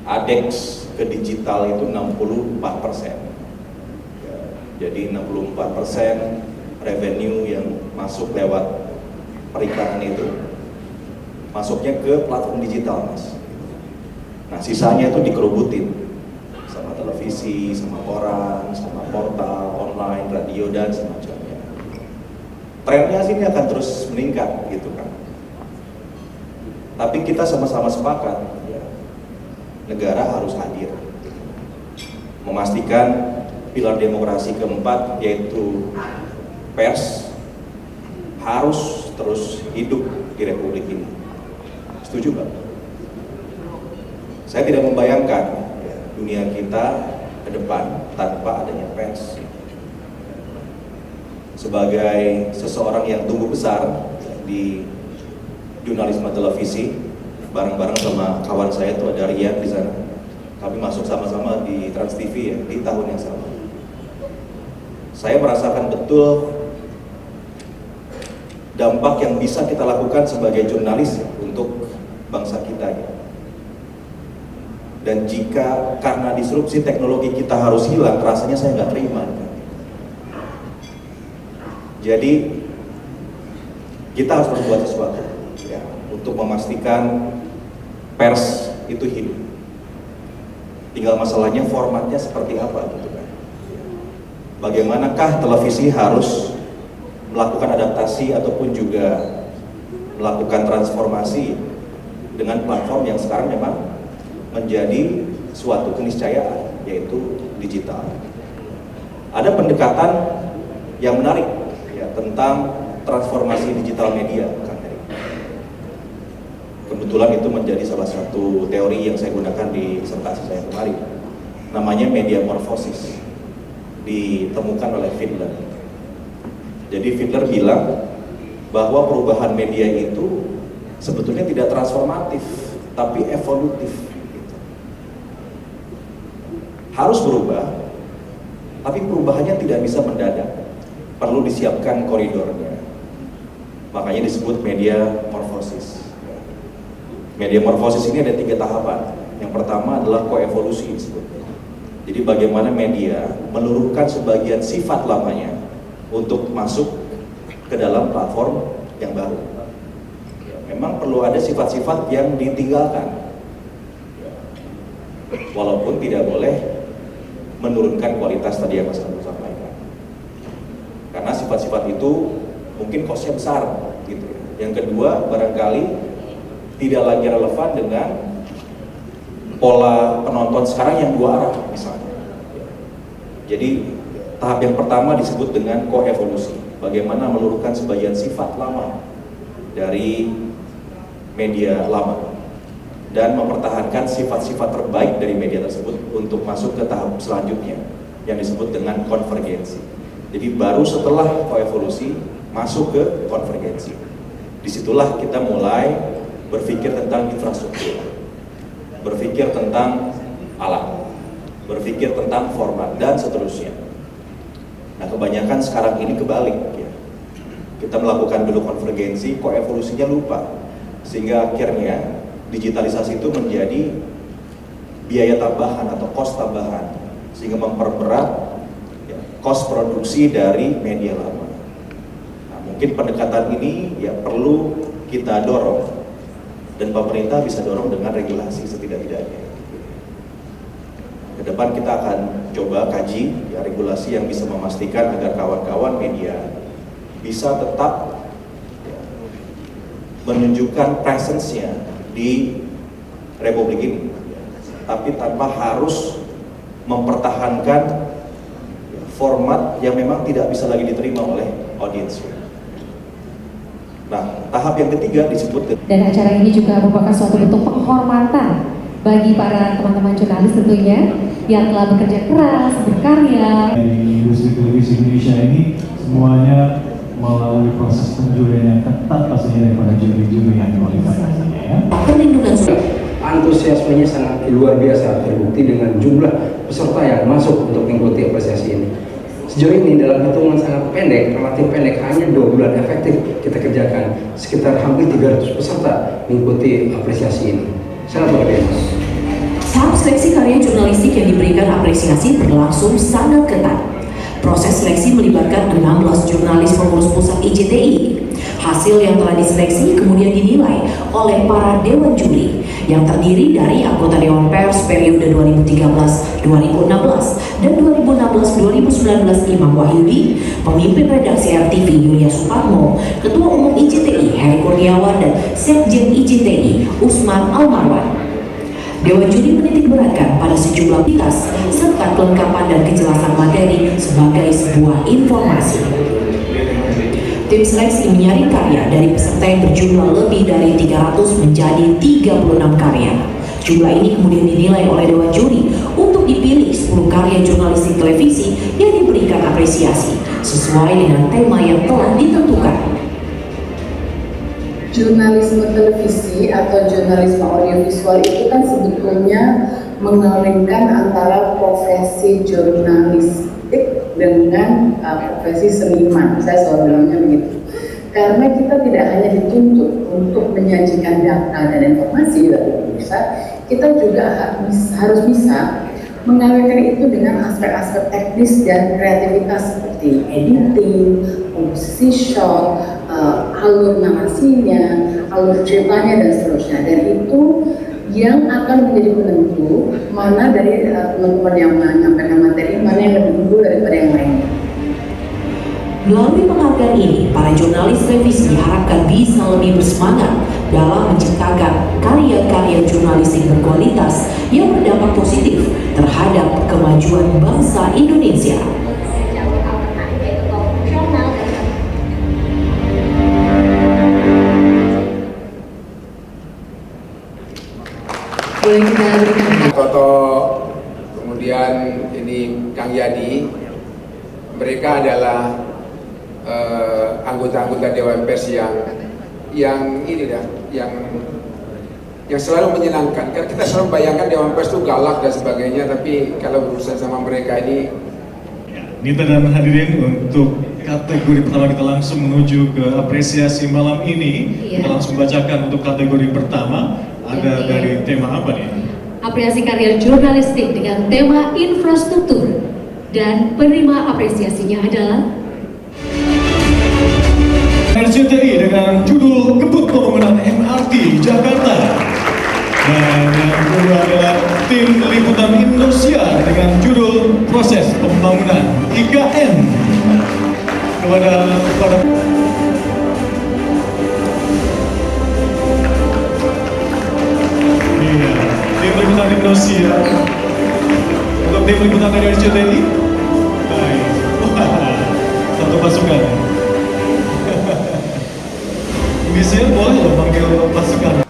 ADEX ke digital itu 64%. Ya, jadi 64% revenue yang masuk lewat periklanan itu masuknya ke platform digital, Mas. Nah, sisanya itu dikerubutin sama televisi, sama koran, sama portal, online, radio, dan semacamnya. Trennya sih ini akan terus meningkat gitu kan. Tapi kita sama-sama sepakat, ya, negara harus hadir, memastikan pilar demokrasi keempat yaitu pers harus terus hidup di Republik ini. Setuju Pak? Saya tidak membayangkan ya, dunia kita ke depan tanpa adanya pers. Sebagai seseorang yang tumbuh besar di jurnalisme televisi, bareng-bareng sama kawan saya itu ada Rian di sana. Kami masuk sama-sama di Trans TV ya, di tahun yang sama. Saya merasakan betul dampak yang bisa kita lakukan sebagai jurnalis ya, untuk bangsa kita ya. Dan jika karena disrupsi teknologi kita harus hilang, rasanya saya nggak terima. Jadi kita harus berbuat sesuatu ya, untuk memastikan pers itu hidup. Tinggal masalahnya formatnya seperti apa gitu kan. Bagaimanakah televisi harus melakukan adaptasi ataupun juga melakukan transformasi dengan platform yang sekarang memang menjadi suatu keniscayaan, yaitu digital. Ada pendekatan yang menarik ya, tentang transformasi digital media. Kebetulan itu menjadi salah satu teori yang saya gunakan di disertasi saya kemarin. Namanya media morphosis, ditemukan oleh Fiedler. Jadi Fiedler bilang bahwa perubahan media itu sebetulnya tidak transformatif, tapi evolutif. Harus berubah, tapi perubahannya tidak bisa mendadak. Perlu disiapkan koridornya. Makanya disebut media morphosis. Media morphosis ini ada 3 tahapan. Yang pertama adalah koevolusi disebutnya. Jadi bagaimana media meluruhkan sebagian sifat lamanya untuk masuk ke dalam platform yang baru. Memang perlu ada sifat-sifat yang ditinggalkan, walaupun tidak boleh menurunkan kualitas tadi yang Mas Agus sampaikan. Karena sifat-sifat itu mungkin kosnya besar gitu. Yang kedua, barangkali tidak lagi relevan dengan pola penonton sekarang yang 2 arah misalnya. Jadi tahap yang pertama disebut dengan koevolusi. Bagaimana meluruhkan sebagian sifat lama dari media lama dan mempertahankan sifat-sifat terbaik dari media tersebut untuk masuk ke tahap selanjutnya yang disebut dengan konvergensi. Jadi baru setelah koevolusi masuk ke konvergensi. Disitulah kita mulai berpikir tentang infrastruktur, berpikir tentang alat, berpikir tentang format dan seterusnya. Nah, kebanyakan sekarang ini kebalik ya. Kita melakukan dulu konvergensi, koevolusinya lupa, sehingga akhirnya digitalisasi itu menjadi biaya tambahan atau cost tambahan, sehingga memperberat ya, cost produksi dari media lama. Nah, mungkin pendekatan ini ya perlu kita dorong, dan pemerintah bisa dorong dengan regulasi setidak-tidaknya. Ke depan kita akan coba kaji ya, regulasi yang bisa memastikan agar kawan-kawan media bisa tetap ya, menunjukkan presence-nya di Republik ini, tapi tanpa harus mempertahankan format yang memang tidak bisa lagi diterima oleh audiens. Nah, tahap yang ketiga disebut. Dan acara ini juga merupakan suatu bentuk penghormatan bagi para teman-teman jurnalis tentunya yang telah bekerja keras, berkarya. Di industri televisi Indonesia ini semuanya melalui proses penjurian yang ketat pastinya daripada juri-juri yang dikualifikasi ya. Perlindungan antusiasmenya sangat luar biasa, terbukti dengan jumlah peserta yang masuk untuk mengikuti apresiasi ini. Sejauh ini dalam hitungan sangat pendek, relatif pendek, hanya 2 bulan efektif kita kerjakan sekitar hampir 300 peserta mengikuti apresiasi ini. Sangat luar biasa. Tahap seleksi karya jurnalistik yang diberikan apresiasi berlangsung sangat ketat. Proses seleksi melibatkan 16 jurnalis pengurus pusat IJTI. Hasil yang telah diseleksi kemudian dinilai oleh para dewan juri yang terdiri dari anggota Dewan Pers periode 2013-2016 dan 2016-2019 Imam Wahyudi, pemimpin redaksi RTV Yulia Suparmo, Ketua Umum IJTI Heri Kurniawan, dan Sekjen IJTI Usman Almarwan. Dewan juri menitik beratkan pada sejumlah pitas serta kelengkapan dan kejelasan materi sebagai sebuah informasi. Tim seleksi menyaring karya dari peserta yang berjumlah lebih dari 300 menjadi 36 karya. Jumlah ini kemudian dinilai oleh Dewan juri untuk dipilih 10 karya jurnalistik televisi yang diberikan apresiasi sesuai dengan tema yang telah ditentukan. Jurnalisme televisi atau jurnalisme audiovisual itu kan sebetulnya mengawinkan antara profesi jurnalistik dengan profesi seniman. Saya selalu bilangnya begitu. Karena kita tidak hanya dituntut untuk menyajikan data dan informasi dari pemirsa, kita juga harus bisa mengawinkan itu dengan aspek-aspek teknis dan kreativitas seperti editing, komposisi shot, alur narasinya, alur ceritanya dan seterusnya. Dan itu yang akan menjadi penentu mana dari teman-teman yang menyampaikan materi mana yang lebih unggul daripada yang lainnya. Melalui penghargaan ini, para jurnalis televisi diharapkan bisa lebih bersemangat dalam menciptakan karya-karya jurnalistik berkualitas yang berdampak positif terhadap kemajuan bangsa Indonesia. Boleh kita berikan Toto, kemudian ini Kang Yadi, mereka adalah anggota-anggota Dewan Pers yang ini dah, yang selalu menyenangkan. Kan kita selalu bayangkan Dewan Pers itu galak dan sebagainya, tapi kalau berurusan sama mereka ini. Nita dan hadirin, untuk kategori pertama kita langsung menuju ke apresiasi malam ini. Iya. Kita langsung bacakan untuk kategori pertama. Ada dari tema apa nih? apresiasi karya jurnalistik dengan tema infrastruktur, dan penerima apresiasinya adalah RCTI dengan judul Kebut Pembangunan MRT Jakarta. Dan yang kedua adalah tim liputan Indosiar dengan judul Proses Pembangunan IKN. Kepada iya, tim liputan Indosiar untuk tim liputan dari RCTI. Baik, wah, satu pasukan. Bisa boleh loh panggil pasukan.